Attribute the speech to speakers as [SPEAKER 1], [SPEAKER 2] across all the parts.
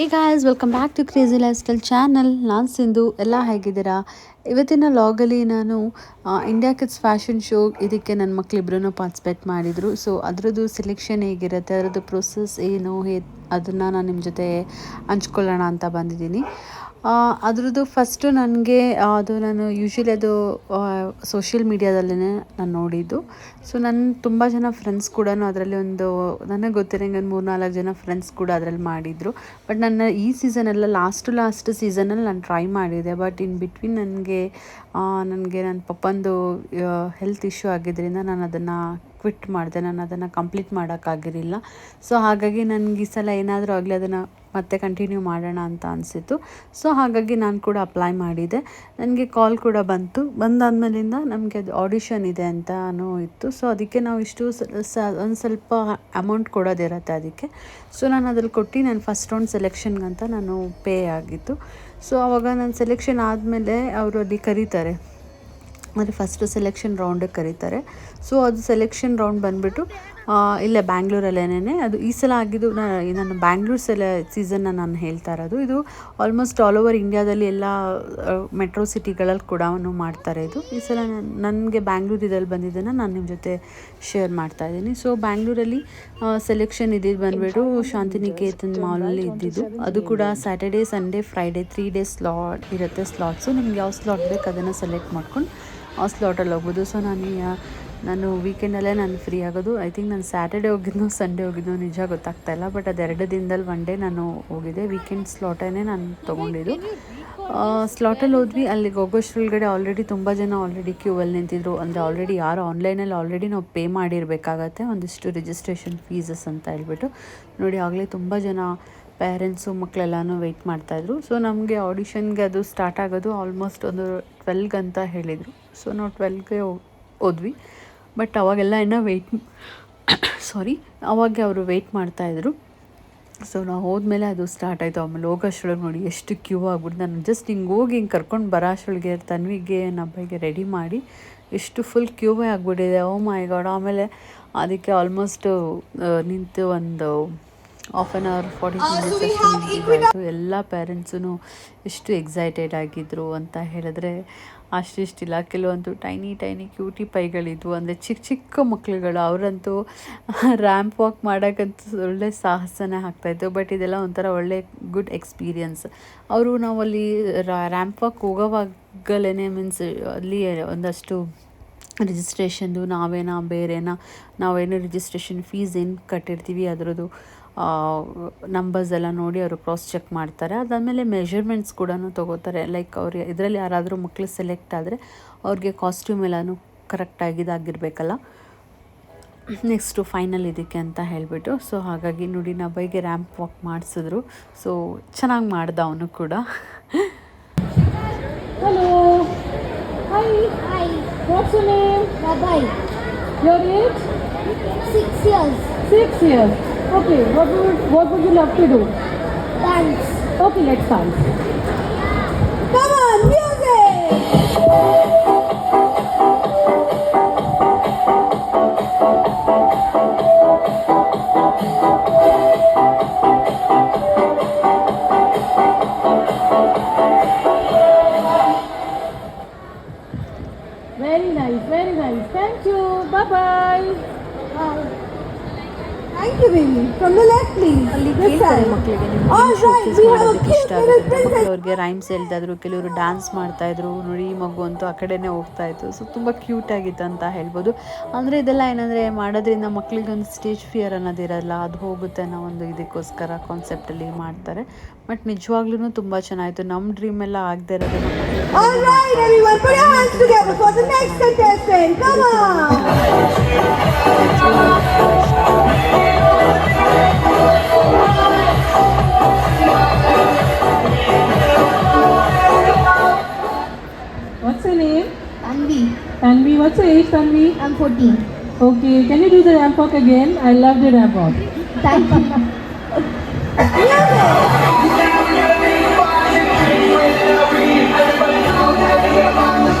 [SPEAKER 1] ಈ guys welcome back to crazy lifestyle channel. ನಾನು ಸಿಂಧು. ಎಲ್ಲ ಹೇಗಿದ್ದೀರಾ? ಇವತ್ತಿನ ಲಾಗಲ್ಲಿ ನಾನು ಇಂಡಿಯಾ ಕಿಡ್ಸ್ ಫ್ಯಾಷನ್ ಶೋ ಇದಕ್ಕೆ ನನ್ನ ಮಕ್ಕಳಿಬ್ರು ಪಾರ್ಟಿಸಿಪೇಟ್ ಮಾಡಿದರು. ಸೊ ಅದರದ್ದು ಸೆಲೆಕ್ಷನ್ ಹೇಗಿರುತ್ತೆ, ಅದರದ್ದು ಪ್ರೊಸೆಸ್ ಏನು, ಅದನ್ನು ನಾನು ನಿಮ್ಮ ಜೊತೆ ಹಂಚ್ಕೊಳ್ಳೋಣ ಅಂತ ಬಂದಿದ್ದೀನಿ. ಅದರದ್ದು ಫಸ್ಟು ನನಗೆ ನಾನು ಯೂಶ್ವಲಿ ಅದು ಸೋಷಿಯಲ್ ಮೀಡ್ಯಾದಲ್ಲೇ ನಾನು ನೋಡಿದ್ದು. ಸೊ ನನ್ನ ತುಂಬ ಜನ ಫ್ರೆಂಡ್ಸ್ ಕೂಡ ಅದರಲ್ಲಿ ನನಗೆ ಗೊತ್ತಿರೋಂಗೆ ಒಂದು 3-4 ಜನ ಫ್ರೆಂಡ್ಸ್ ಕೂಡ ಅದರಲ್ಲಿ ಮಾಡಿದರು. ಬಟ್ ನನ್ನ ಈ ಸೀಸನೆಲ್ಲ ಲಾಸ್ಟ್ ಸೀಸನಲ್ಲಿ ನಾನು ಟ್ರೈ ಮಾಡಿದೆ. ಬಟ್ ಇನ್ ಬಿಟ್ವೀನ್ ನನಗೆ ನನ್ನ ಪಪ್ಪಂದು ಹೆಲ್ತ್ ಇಶ್ಯೂ ಆಗಿದ್ದರಿಂದ ನಾನು ಅದನ್ನು ಕ್ವಿಟ್ ಮಾಡಿದೆ. ನಾನು ಅದನ್ನು ಕಂಪ್ಲೀಟ್ ಮಾಡೋಕ್ಕಾಗಿರಲಿಲ್ಲ. ಸೊ ಹಾಗಾಗಿ ನನಗೆ ಈ ಸಲ ಏನಾದರೂ ಆಗಲಿ ಅದನ್ನು ಮತ್ತೆ ಕಂಟಿನ್ಯೂ ಮಾಡೋಣ ಅಂತ ಅನಿಸಿತು. ಸೊ ಹಾಗಾಗಿ ನಾನು ಕೂಡ ಅಪ್ಲೈ ಮಾಡಿದೆ. ನನಗೆ ಕಾಲ್ ಕೂಡ ಬಂದಾದ್ಮೇಲಿಂದ ನಮಗೆ ಅದು ಆಡಿಷನ್ ಇದೆ ಅಂತಲೂ ಇತ್ತು. ಸೊ ಅದಕ್ಕೆ ನಾವು ಒಂದು ಸ್ವಲ್ಪ ಅಮೌಂಟ್ ಕೊಡೋದಿರುತ್ತೆ ಅದಕ್ಕೆ. ಸೊ ನಾನು ಅದ್ರಲ್ಲಿ ಕೊಟ್ಟು ನಾನು ಫಸ್ಟ್ ರೌಂಡ್ ಸೆಲೆಕ್ಷನ್ಗಂತ ನಾನು ಪೇ ಆಗಿತ್ತು. ಸೊ ಆವಾಗ ನಾನು ಸೆಲೆಕ್ಷನ್ ಆದಮೇಲೆ ಅವರು ಅಲ್ಲಿ ಕರೀತಾರೆ, ಅಂದರೆ ಫಸ್ಟು ಸೆಲೆಕ್ಷನ್ ರೌಂಡಿಗೆ ಕರೀತಾರೆ. ಸೊ ಅದು ಸೆಲೆಕ್ಷನ್ ರೌಂಡ್ ಬಂದುಬಿಟ್ಟು ಇಲ್ಲೇ ಬ್ಯಾಂಗ್ಳೂರಲ್ಲೇನೆ. ಅದು ಈ ಸಲ ಆಗಿದ್ದು ನಾನು ಬ್ಯಾಂಗ್ಳೂರ್ ಸೀಸನ್ನ ನಾನು ಹೇಳ್ತಾ ಇರೋದು. ಇದು ಆಲ್ಮೋಸ್ಟ್ ಆಲ್ ಓವರ್ ಇಂಡಿಯಾದಲ್ಲಿ ಎಲ್ಲ ಮೆಟ್ರೋ ಸಿಟಿಗಳಲ್ಲಿ ಕೂಡ ಮಾಡ್ತಾರೆ. ಇದು ಈ ಸಲ ನನಗೆ ಬ್ಯಾಂಗ್ಳೂರ್ ಇದಲ್ಲಿ ಬಂದಿದ್ದನ್ನು ನಾನು ನಿಮ್ಮ ಜೊತೆ ಶೇರ್ ಮಾಡ್ತಾಯಿದ್ದೀನಿ. ಸೊ ಬ್ಯಾಂಗ್ಳೂರಲ್ಲಿ ಸೆಲೆಕ್ಷನ್ ಇದ್ದಿದ್ದು ಬಂದುಬಿಟ್ಟು ಶಾಂತಿನಿಕೇತನ್ ಮಾಲಲ್ಲಿ ಇದ್ದಿದ್ದು. ಅದು ಕೂಡ Saturday, Sunday, Friday 3 days slot ಇರುತ್ತೆ. ಸ್ಲಾಟ್ಸು ನಿಮ್ಗೆ ಯಾವ ಸ್ಲಾಟ್ ಬೇಕು ಅದನ್ನು ಸೆಲೆಕ್ಟ್ ಮಾಡ್ಕೊಂಡು ಆ ಸ್ಲಾಟಲ್ಲಿ ಹೋಗ್ಬೋದು. ಸೊ ನಾನು ವೀಕೆಂಡಲ್ಲೇ ನಾನು ಫ್ರೀ ಆಗೋದು. ಐ ಥಿಂಕ್ ನಾನು ಸ್ಯಾಟರ್ಡೇ ಹೋಗಿದ್ನೋ ಸಂಡೇ ಹೋಗಿದ್ನೋ ನಿಜ ಗೊತ್ತಾಗ್ತಾಯಿಲ್ಲ. ಬಟ್ ಅದು 2 ದಿನದಲ್ಲಿ 1 ಡೇ ನಾನು ಹೋಗಿದ್ದೆ. ವೀಕೆಂಡ್ ಸ್ಲಾಟನ್ನೇ ನಾನು ತೊಗೊಂಡಿದ್ದು. ಸ್ಲಾಟಲ್ಲಿ ಹೋದ್ವಿ. ಅಲ್ಲಿಗೆ ಹೋಗೋಷ್ಟ್ರೊಳಗಡೆ ಆಲ್ರೆಡಿ ತುಂಬ ಜನ ಕ್ಯೂವಲ್ಲಿ ನಿಂತಿದ್ರು. ಅಂದರೆ ಯಾರು ಆನ್ಲೈನಲ್ಲಿ ನಾವು ಪೇ ಮಾಡಿರಬೇಕಾಗತ್ತೆ ಒಂದಿಷ್ಟು ರಿಜಿಸ್ಟ್ರೇಷನ್ ಫೀಸಸ್ ಅಂತ ಹೇಳ್ಬಿಟ್ಟು. ನೋಡಿ ಆಗಲೇ ತುಂಬ ಜನ ಪೇರೆಂಟ್ಸು ಮಕ್ಕಳೆಲ್ಲನೂ ವೆಯ್ಟ್ ಮಾಡ್ತಾಯಿದ್ರು. ಸೊ ನಮಗೆ ಆಡಿಷನ್ಗೆ ಅದು ಸ್ಟಾರ್ಟ್ ಆಗೋದು ಆಲ್ಮೋಸ್ಟ್ ಒಂದು 12 ಅಂತ ಹೇಳಿದರು. ಸೊ ನಾವು 12ಗೆ ಹೋದ್ವಿ. ಬಟ್ ಅವಾಗೆಲ್ಲ ಅವಾಗ ಅವರು ವೆಯ್ಟ್ ಮಾಡ್ತಾಯಿದ್ರು. ಸೊ ನಾವು ಹೋದ್ಮೇಲೆ ಅದು ಸ್ಟಾರ್ಟ್ ಆಯಿತು. ಆಮೇಲೆ ಹೋಗೋಷ್ರೊಳಗೆ ನೋಡಿ ಎಷ್ಟು ಕ್ಯೂ ಆಗ್ಬಿಟ್ಟು ನಾನು ಜಸ್ಟ್ ಹಿಂಗೆ ಕರ್ಕೊಂಡು ಬರೋ ಅಷ್ಟರೊಳಗೆ ತನ್ವಿಗೆ ನಬ್ಬಗೆ ರೆಡಿ ಮಾಡಿ ಎಷ್ಟು ಫುಲ್ ಕ್ಯೂವೇ ಆಗಿಬಿಟ್ಟಿದೆ. ಓ ಮೈ ಗಾಡ್. ಆಮೇಲೆ ಅದಕ್ಕೆ ಆಲ್ಮೋಸ್ಟ್ ನಿಂತು ಒಂದು 1/2 hour 40 minutes ಅಷ್ಟು ಎಲ್ಲ ಪೇರೆಂಟ್ಸೂ ಎಷ್ಟು ಎಕ್ಸೈಟೆಡ್ ಆಗಿದ್ದರು ಅಂತ ಹೇಳಿದ್ರೆ ಅಷ್ಟಿಷ್ಟಿಲ್ಲ. ಕೆಲವಂತೂ ಟೈನಿ ಕ್ಯೂಟಿ ಪೈಗಳಿದ್ವು, ಅಂದರೆ ಚಿಕ್ಕ ಮಕ್ಳುಗಳು. ಅವರಂತೂ ರ್ಯಾಂಪ್ ವಾಕ್ ಮಾಡೋಕ್ಕಂತೂ ಒಳ್ಳೆ ಸಾಹಸನೇ ಆಗ್ತಾಯಿತ್ತು. ಬಟ್ ಇದೆಲ್ಲ ಒಂಥರ ಒಳ್ಳೆ ಗುಡ್ ಎಕ್ಸ್ಪೀರಿಯನ್ಸ್. ನಾವಲ್ಲಿ ರ್ಯಾಂಪ್ ವಾಕ್ ಹೋಗೋವಾಗಲೇ ಮೀನ್ಸ್ ಅಲ್ಲಿ ಒಂದಷ್ಟು ರಿಜಿಸ್ಟ್ರೇಷನ್ದು ನಾವೇನು ರಿಜಿಸ್ಟ್ರೇಷನ್ ಫೀಸ್ ಏನು ಕಟ್ಟಿರ್ತೀವಿ ಅದರದ್ದು ನಂಬರ್ಸ್ ಎಲ್ಲ ನೋಡಿ ಅವರು ಕ್ರಾಸ್ ಚೆಕ್ ಮಾಡ್ತಾರೆ. ಅದಾದಮೇಲೆ ಮೆಷರ್ಮೆಂಟ್ಸ್ ಕೂಡ ತೊಗೋತಾರೆ. ಲೈಕ್ ಅವ್ರಿಗೆ ಇದರಲ್ಲಿ ಯಾರಾದರೂ ಮಕ್ಕಳು ಸೆಲೆಕ್ಟ್ ಆದರೆ ಅವ್ರಿಗೆ ಕಾಸ್ಟ್ಯೂಮ್ ಎಲ್ಲನೂ ಕರೆಕ್ಟಾಗಿದ್ದಾಗಿರಬೇಕಲ್ಲ ನೆಕ್ಸ್ಟು ಫೈನಲ್ ಇದಕ್ಕೆ ಅಂತ ಹೇಳಿಬಿಟ್ಟು. ಸೊ ಹಾಗಾಗಿ ನೋಡಿ ನಬ್ಬೈಗೆ ರ್ಯಾಂಪ್ ವಾಕ್ ಮಾಡಿಸಿದ್ರು. ಸೊ ಚೆನ್ನಾಗಿ ಮಾಡ್ದ ಅವನು ಕೂಡ.
[SPEAKER 2] Hello, hi. What's your name? Nabai. Your age?
[SPEAKER 3] 6 years.
[SPEAKER 2] 6 years. Okay, what would you love to do?
[SPEAKER 3] Dance.
[SPEAKER 2] Okay, let's dance.
[SPEAKER 3] Come on, music!
[SPEAKER 2] Very nice. Thank you. Bye-bye.
[SPEAKER 3] Bye. Thank you, baby. From the left, please. This side. All right, we have a cute little princess.
[SPEAKER 1] ಅವ್ರಿಗೆ rhymes ಹೇಳ್ತಾಯಿದ್ರು, ಕೆಲವರು dance ಮಾಡ್ತಾಯಿದ್ರು. ನೋಡಿ ಈ ಮಗು ಅಂತೂ ಆ ಕಡೆನೇ ಹೋಗ್ತಾಯಿತ್ತು. ಸೊ ತುಂಬ ಕ್ಯೂಟಾಗಿತ್ತು ಅಂತ ಹೇಳ್ಬೋದು. ಅಂದರೆ ಇದೆಲ್ಲ ಏನಂದರೆ ಮಾಡೋದ್ರಿಂದ ಮಕ್ಕಳಿಗೆ ಒಂದು ಸ್ಟೇಜ್ ಫಿಯರ್ ಅನ್ನೋದಿರಲ್ಲ, ಅದು ಹೋಗುತ್ತೆ ಅನ್ನೋ ಒಂದು ಇದಕ್ಕೋಸ್ಕರ ಕಾನ್ಸೆಪ್ಟಲ್ಲಿ ಮಾಡ್ತಾರೆ. ಬಟ್ ನಿಜವಾಗ್ಲೂ ತುಂಬ ಚೆನ್ನಾಗಿತ್ತು. ನಮ್ಮ ಡ್ರೀಮ್ ಎಲ್ಲ ಆಗದೆ ಇರೋದು.
[SPEAKER 3] All right, everyone, put your hands together for the next contestant. Come on.
[SPEAKER 2] What's your name?
[SPEAKER 3] Tanvi,
[SPEAKER 2] what's your age, Tanvi?
[SPEAKER 3] I'm 14.
[SPEAKER 2] Okay, can you do the ramp walk again? I love the ramp walk.
[SPEAKER 3] Thank you.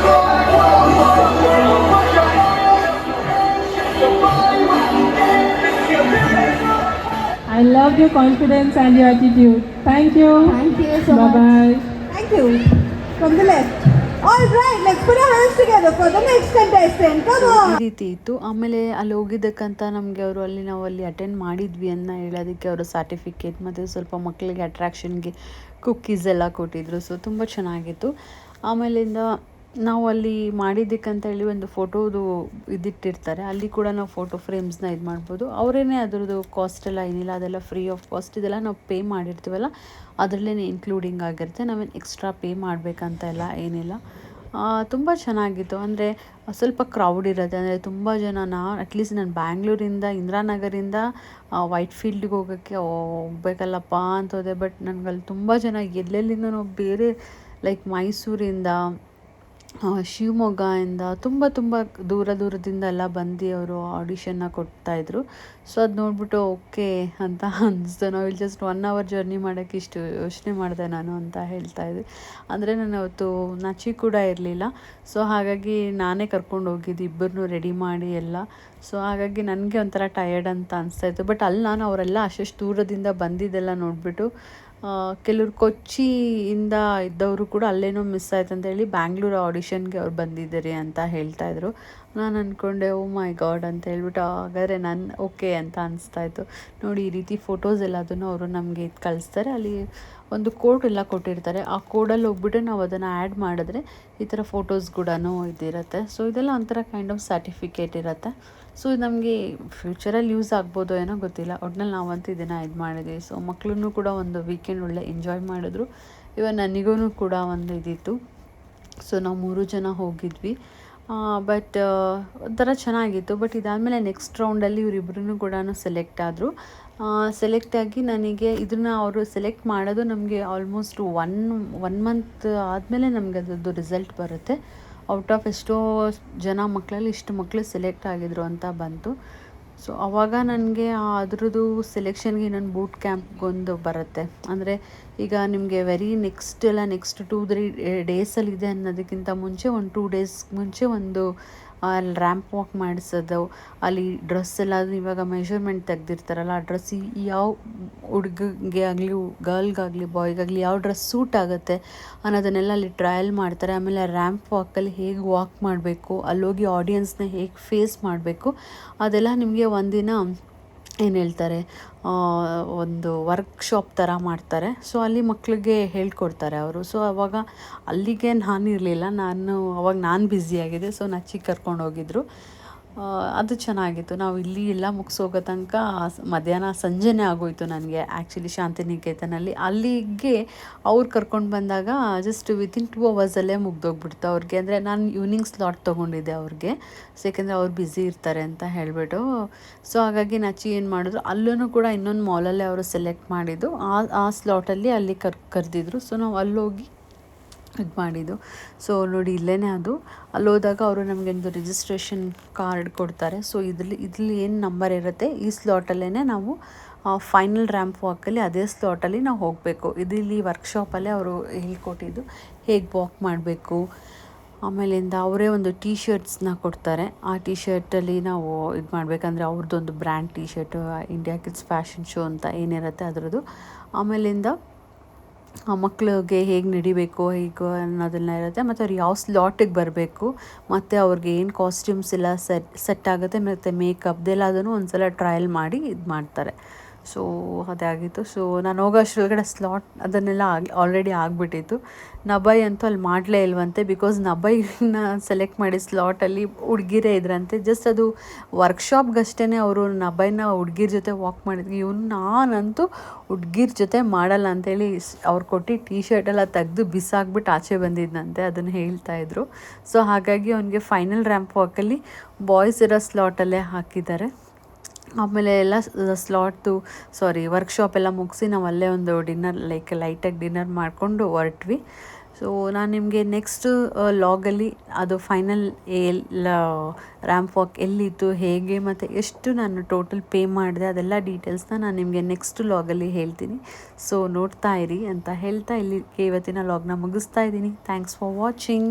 [SPEAKER 2] I loved your confidence and your attitude. Thank you.
[SPEAKER 3] Thank you so much.
[SPEAKER 2] Bye-bye.
[SPEAKER 3] Thank you. From the left. All right, let's put our hands together for the next contestant. Come
[SPEAKER 1] ಈ
[SPEAKER 3] on.
[SPEAKER 1] ರೀತಿ ಇತ್ತು. ಆಮೇಲೆ ಅಲ್ಲಿ ಹೋಗಿದ್ದಕ್ಕಂತ ನಮಗೆ ಅವರು ನಾವು ಅಲ್ಲಿ attend ಮಾಡಿದ್ವಿ ಅನ್ನೋ ಹೇಳೋದಕ್ಕೆ ಅವರು ಸರ್ಟಿಫಿಕೇಟ್ ಮತ್ತು ಸ್ವಲ್ಪ ಮಕ್ಕಳಿಗೆ ಅಟ್ರಾಕ್ಷನ್ಗೆ ಕುಕ್ಕೀಸ್ ಎಲ್ಲ ಕೊಟ್ಟಿದ್ರು. ಸೊ ತುಂಬ ಚೆನ್ನಾಗಿತ್ತು. ಆಮೇಲಿಂದ ನಾವು ಅಲ್ಲಿ ಮಾಡಿದ್ದಕ್ಕಂತ ಹೇಳಿ ಒಂದು ಫೋಟೋದು ಇದಿಟ್ಟಿರ್ತಾರೆ, ಅಲ್ಲಿ ಕೂಡ ನಾವು ಫೋಟೋ ಫ್ರೇಮ್ಸ್ನ ಇದು ಮಾಡ್ಬೋದು. ಅವರೇನೆ ಅದರದ್ದು ಕಾಸ್ಟ್ ಎಲ್ಲ ಏನಿಲ್ಲ, ಅದೆಲ್ಲ ಫ್ರೀ ಆಫ್ ಕಾಸ್ಟ್. ಇದೆಲ್ಲ ನಾವು ಪೇ ಮಾಡಿರ್ತೀವಲ್ಲ ಅದರಲ್ಲೇ ಇನ್ಕ್ಲೂಡಿಂಗ್ ಆಗಿರುತ್ತೆ. ನಾವೇನು ಎಕ್ಸ್ಟ್ರಾ ಪೇ ಮಾಡಬೇಕಂತ ಎಲ್ಲ ಏನಿಲ್ಲ. ತುಂಬ ಚೆನ್ನಾಗಿತ್ತು. ಅಂದರೆ ಸ್ವಲ್ಪ ಕ್ರೌಡ್ ಇರುತ್ತೆ, ಅಂದರೆ ತುಂಬ ಜನ ಅಟ್ಲೀಸ್ಟ್ ನಾನು ಬ್ಯಾಂಗ್ಳೂರಿಂದ ಇಂದಿರಾನಗರಿಂದ ವೈಟ್ ಫೀಲ್ಡ್ಗೆ ಹೋಗಬೇಕಲ್ಲಪ್ಪ ಅಂತ ಹೋದೆ. ಬಟ್ ನನಗಲ್ಲಿ ತುಂಬ ಜನ ಎಲ್ಲೆಲ್ಲಿಂದನೋ ಬೇರೆ ಲೈಕ್ ಮೈಸೂರಿಂದ, ಶಿವಮೊಗ್ಗದಿಂದ ತುಂಬ ದೂರದಿಂದ ಎಲ್ಲ ಬಂದು ಅವರು ಆಡಿಷನ್ನ ಕೊಡ್ತಾಯಿದ್ರು. ಸೊ ಅದು ನೋಡಿಬಿಟ್ಟು ಓಕೆ ಅಂತ ಅನ್ನಿಸ್ತು. ನಾವು ಇಲ್ಲಿ ಜಸ್ಟ್ 1 hour ಜರ್ನಿ ಮಾಡೋಕ್ಕೆ ಇಷ್ಟು ಯೋಚನೆ ಮಾಡಿದೆ ನಾನು ಅಂತ ಹೇಳ್ತಾಯಿದ್ದೆ. ಅಂದರೆ ನಾನು ಅವತ್ತು ನಚಿ ಕೂಡ ಇರಲಿಲ್ಲ. ಸೊ ಹಾಗಾಗಿ ನಾನೇ ಕರ್ಕೊಂಡು ಹೋಗಿದ್ದು ಇಬ್ಬರನ್ನೂ ರೆಡಿ ಮಾಡಿ ಎಲ್ಲ. ಸೊ ಹಾಗಾಗಿ ನನಗೆ ಒಂಥರ ಟಯರ್ಡ್ ಅಂತ ಅನಿಸ್ತಾಯಿತ್ತು. ಬಟ್ ಅಲ್ಲಿ ನಾನು ಅವರೆಲ್ಲ ಅಷ್ಟು ದೂರದಿಂದ ಬಂದಿದ್ದೆಲ್ಲ ನೋಡಿಬಿಟ್ಟು ಕೆಲವ್ರು ಕೊಚ್ಚಿಯಿಂದ ಇದ್ದವರು ಕೂಡ ಅಲ್ಲೇನೋ ಮಿಸ್ ಆಯ್ತು ಅಂತ ಹೇಳಿ ಬ್ಯಾಂಗ್ಳೂರು ಆಡಿಷನ್ಗೆ ಅವ್ರು ಬಂದಿದ್ದಾರೆ ಅಂತ ಹೇಳ್ತಾಯಿದ್ರು. ನಾನು ಅಂದ್ಕೊಂಡೆ ಓ ಮೈ ಗಾಡ್ ಅಂತ ಹೇಳ್ಬಿಟ್ಟು ಹಾಗಾದರೆ ನಾನು ಓಕೆ ಅಂತ ಅನಿಸ್ತಾಯಿತ್ತು. ನೋಡಿ ಈ ರೀತಿ ಫೋಟೋಸ್ ಎಲ್ಲದನ್ನು ಅವರು ನಮಗೆ ಇದು ಕಳಿಸ್ತಾರೆ. ಅಲ್ಲಿ ಒಂದು ಕೋಡ್ ಎಲ್ಲ ಕೊಟ್ಟಿರ್ತಾರೆ. ಆ ಕೋಡಲ್ಲಿ ಹೋಗ್ಬಿಟ್ಟು ನಾವು ಅದನ್ನು ಆ್ಯಡ್ ಮಾಡಿದ್ರೆ ಈ ಥರ ಫೋಟೋಸ್ ಕೂಡ ಇದಿರುತ್ತೆ. ಸೊ ಇದೆಲ್ಲ ಒಂಥರ ಕೈಂಡ್ ಆಫ್ ಸರ್ಟಿಫಿಕೇಟ್ ಇರುತ್ತೆ. ಸೊ ಇದು ನಮಗೆ ಫ್ಯೂಚರಲ್ಲಿ ಯೂಸ್ ಆಗ್ಬೋದು ಏನೋ ಗೊತ್ತಿಲ್ಲ. ಒಟ್ನಲ್ಲಿ ನಾವಂತೂ ಇದನ್ನು ಇದು ಮಾಡಿದ್ವಿ. ಸೊ ಮಕ್ಕಳನ್ನು ಕೂಡ ಒಂದು ವೀಕೆಂಡ್ ಒಳ್ಳೆ ಎಂಜಾಯ್ ಮಾಡಿದ್ರು. ಇವನ್ ನನಗೂ ಕೂಡ ಒಂದು ಇದಿತ್ತು. ಸೊ ನಾವು 3 ಜನ ಹೋಗಿದ್ವಿ. ಬಟ್ ಒಂಥರ ಚೆನ್ನಾಗಿತ್ತು. ಬಟ್ ಇದಾದಮೇಲೆ ನೆಕ್ಸ್ಟ್ ರೌಂಡಲ್ಲಿ ಇವರಿಬ್ಬರೂ ಕೂಡ ಸೆಲೆಕ್ಟ್ ಆದರು. ಸೆಲೆಕ್ಟ್ ಆಗಿ ನನಗೆ ಇದನ್ನು ಅವರು ಸೆಲೆಕ್ಟ್ ಮಾಡೋದು ನಮಗೆ ಆಲ್ಮೋಸ್ಟ್ ಒನ್ ಮಂತ್ ಆದಮೇಲೆ ನಮಗೆ ಅದರದ್ದು ರಿಸಲ್ಟ್ ಬರುತ್ತೆ. ಔಟ್ ಆಫ್ ಎಷ್ಟೋ ಜನ ಮಕ್ಕಳಲ್ಲಿ ಇಷ್ಟು ಮಕ್ಕಳು ಸೆಲೆಕ್ಟ್ ಆಗಿದ್ರು ಅಂತ ಬಂತು. ಸೊ ಆವಾಗ ನನಗೆ ಅದ್ರದ್ದು ಸೆಲೆಕ್ಷನ್ಗೆ ಇನ್ನೊಂದು ಬೂಟ್ ಕ್ಯಾಂಪ್ಗೊಂದು ಬರುತ್ತೆ. ಅಂದರೆ ಈಗ ನಿಮಗೆ ನೆಕ್ಸ್ಟ್ 2-3 ಡೇಸಲ್ಲಿದೆ ಅನ್ನೋದಕ್ಕಿಂತ ಮುಂಚೆ ಒಂದು 2 days ಮುಂಚೆ ಒಂದು ಅಲ್ಲಿ ರ್ಯಾಂಪ್ ವಾಕ್ ಮಾಡಿಸೋದು, ಅಲ್ಲಿ ಡ್ರೆಸ್ ಎಲ್ಲ ಇವಾಗ ಮೆಷರ್ಮೆಂಟ್ ತೆಗ್ದಿರ್ತಾರಲ್ಲ, ಆ ಡ್ರೆಸ್ ಯಾವ ಹುಡುಗಗೆ ಆಗಲಿ ಗರ್ಲ್ಗಾಗಲಿ ಬಾಯ್ಗಾಗಲಿ ಯಾವ ಡ್ರೆಸ್ ಸೂಟ್ ಆಗುತ್ತೆ ಅನ್ನೋದನ್ನೆಲ್ಲ ಅಲ್ಲಿ ಟ್ರಯಲ್ ಮಾಡ್ತಾರೆ. ಆಮೇಲೆ ರ್ಯಾಂಪ್ ವಾಕಲ್ಲಿ ಹೇಗೆ ವಾಕ್ ಮಾಡಬೇಕು, ಅಲ್ಲೋಗಿ ಆಡಿಯನ್ಸ್ನ ಹೇಗೆ ಫೇಸ್ ಮಾಡಬೇಕು, ಅದೆಲ್ಲ ನಿಮಗೆ ಒಂದಿನ ಏನು ಹೇಳ್ತಾರೆ ಒಂದು ವರ್ಕ್ಶಾಪ್ ಥರ ಮಾಡ್ತಾರೆ. ಸೊ ಅಲ್ಲಿ ಮಕ್ಕಳಿಗೆ ಹೇಳ್ಕೊಡ್ತಾರೆ ಅವರು. ಸೊ ಅವಾಗ ಅಲ್ಲಿಗೆ ನಾನಿರಲಿಲ್ಲ, ಅವಾಗ ನಾನು ಬ್ಯುಸಿಯಾಗಿದ್ದೆ. ಸೊ ನಚ್ಚಿ ಕರ್ಕೊಂಡು ಹೋಗಿದ್ರು. ಅದು ಚೆನ್ನಾಗಿತ್ತು. ನಾವು ಇಲ್ಲಿ ಎಲ್ಲ ಮುಗಿಸೋಗೋ ತನಕ ಮಧ್ಯಾಹ್ನ ಸಂಜೆನೇ ಆಗೋಯಿತು ನನಗೆ ಆ್ಯಕ್ಚುಲಿ ಶಾಂತಿನಿಕೇತನಲ್ಲಿ. ಅಲ್ಲಿಗೆ ಅವ್ರು ಕರ್ಕೊಂಡು ಬಂದಾಗ ಜಸ್ಟ್ ವಿತಿನ್ 2 hours ಮುಗ್ದೋಗ್ಬಿಡ್ತು ಅವ್ರಿಗೆ. ಅಂದರೆ ನಾನು ಈವ್ನಿಂಗ್ ಸ್ಲಾಟ್ ತೊಗೊಂಡಿದ್ದೆ ಅವ್ರಿಗೆ. ಸೊ ಯಾಕೆಂದರೆ ಅವ್ರು ಬ್ಯುಸಿ ಇರ್ತಾರೆ ಅಂತ ಹೇಳಿಬಿಟ್ಟು. ಸೊ ಹಾಗಾಗಿ ನಚ್ಚಿ ಏನು ಮಾಡಿದ್ರು, ಅಲ್ಲೂ ಕೂಡ ಇನ್ನೊಂದು ಮಾಲಲ್ಲೇ ಅವರು ಸೆಲೆಕ್ಟ್ ಮಾಡಿದ್ದು. ಆ ಸ್ಲಾಟಲ್ಲಿ ಅಲ್ಲಿ ಕರೆದಿದ್ರು. ಸೊ ನಾವು ಅಲ್ಲೋಗಿ ಇದು ಮಾಡಿದ್ದು. ಸೊ ನೋಡಿ ಇಲ್ಲೇ ಅದು ಅಲ್ಲಿ ಹೋದಾಗ ಅವರು ನಮಗೆ ಒಂದು ರಿಜಿಸ್ಟ್ರೇಷನ್ ಕಾರ್ಡ್ ಕೊಡ್ತಾರೆ. ಸೊ ಇದ್ರಲ್ಲಿ ಏನು ನಂಬರ್ ಇರುತ್ತೆ ಈ ಸ್ಲಾಟಲ್ಲೇ ನಾವು ಫೈನಲ್ ರ್ಯಾಂಪ್ ವಾಕಲ್ಲಿ ಅದೇ ಸ್ಲಾಟಲ್ಲಿ ನಾವು ಹೋಗಬೇಕು. ಇಲ್ಲಿ ವರ್ಕ್ಶಾಪಲ್ಲೇ ಅವರು ಹೇಳ್ಕೊಟ್ಟಿದ್ದು ಹೇಗೆ ವಾಕ್ ಮಾಡಬೇಕು. ಆಮೇಲಿಂದ ಅವರೇ ಒಂದು ಶರ್ಟ್ಸ್ನ ಕೊಡ್ತಾರೆ. ಆ ಶರ್ಟಲ್ಲಿ ನಾವು ಇದು ಮಾಡಬೇಕಂದ್ರೆ ಅವ್ರದ್ದೊಂದು brand shirt India kids fashion show ಅಂತ ಏನಿರುತ್ತೆ ಅದರದ್ದು. ಆಮೇಲಿಂದ ಮಕ್ಕಳಿಗೆ ಹೇಗೆ ನಡಿಬೇಕು ಹೇಗೆ ಅನ್ನೋದೆಲ್ಲ ಇರುತ್ತೆ. ಮತ್ತು ಅವ್ರು ಯಾವ ಸ್ಲಾಟಿಗೆ ಬರಬೇಕು, ಮತ್ತು ಅವ್ರಿಗೆ ಏನು ಕಾಸ್ಟ್ಯೂಮ್ಸ್ ಎಲ್ಲ ಸೆಟ್ ಆಗುತ್ತೆ, ಮತ್ತು ಮೇಕಪ್ದೆಲ್ಲ ಅದನ್ನು ಒಂದು ಸಲ ಟ್ರಯಲ್ ಮಾಡಿ ಇದು ಮಾಡ್ತಾರೆ. ಸೊ ಅದೇ ಆಗಿತ್ತು. ಸೊ ನಾನು ಹೋಗೋ ಅಷ್ಟರೊಳಗಡೆ ಸ್ಲಾಟ್ ಅದನ್ನೆಲ್ಲ ಆಲ್ರೆಡಿ ಆಗಿಬಿಟ್ಟಿತ್ತು. ನಬೈ ಅಂತೂ ಅಲ್ಲಿ ಮಾಡಲೇ ಇಲ್ವಂತೆ. ಬಿಕಾಸ್ ನಬೈನ ಸೆಲೆಕ್ಟ್ ಮಾಡಿ ಸ್ಲಾಟಲ್ಲಿ ಹುಡುಗಿರೇ ಇದ್ರಂತೆ. ಜಸ್ಟ್ ಅದು ವರ್ಕ್ಶಾಪ್ಗಷ್ಟೇ ಅವರು ನಬೈನ ಹುಡುಗಿರ ಜೊತೆ ವಾಕ್ ಮಾಡಿದ್ವಿ. ನಾನಂತೂ ಹುಡುಗಿರ ಜೊತೆ ಮಾಡಲ್ಲ ಅಂಥೇಳಿ ಅವ್ರು ಕೊಟ್ಟು ಶರ್ಟೆಲ್ಲ ತೆಗೆದು ಬಿಸಾಕ್ಬಿಟ್ಟು ಆಚೆ ಬಂದಿದ್ದಂತೆ, ಅದನ್ನು ಹೇಳ್ತಾಯಿದ್ರು. ಸೊ ಹಾಗಾಗಿ ಅವನಿಗೆ ಫೈನಲ್ ರ್ಯಾಂಪ್ ವಾಕಲ್ಲಿ ಬಾಯ್ಸ್ ಇರೋ ಸ್ಲಾಟಲ್ಲೇ ಹಾಕಿದ್ದಾರೆ. ಆಮೇಲೆ ಎಲ್ಲ ವರ್ಕ್ಶಾಪ್ ಎಲ್ಲ ಮುಗಿಸಿ ನಾವು ಅಲ್ಲೇ ಒಂದು ಡಿನ್ನರ್ ಲೈಟಾಗಿ ಡಿನ್ನರ್ ಮಾಡಿಕೊಂಡು ಹೊರಟ್ವಿ. ಸೊ ನಾನು ನಿಮಗೆ ನೆಕ್ಸ್ಟ್ ಲಾಗಲ್ಲಿ ಅದು ಫೈನಲ್ ರ್ಯಾಂಪ್ ವಾಕ್ ಎಲ್ಲಿತ್ತು, ಹೇಗೆ ಮತ್ತು ಎಷ್ಟು ನಾನು ಟೋಟಲ್ ಪೇ ಮಾಡಿದೆ ಅದೆಲ್ಲ ಡೀಟೇಲ್ಸ್ನ ನಾನು ನಿಮಗೆ ನೆಕ್ಸ್ಟ್ ಲಾಗಲ್ಲಿ ಹೇಳ್ತೀನಿ. ಸೊ ನೋಡ್ತಾ ಇರಿ ಅಂತ ಹೇಳ್ತಾ ಇಲ್ಲಿಗೆ ಇವತ್ತಿನ ಲಾಗ್ನ ಮುಗಿಸ್ತಾ ಇದ್ದೀನಿ. Thanks for watching.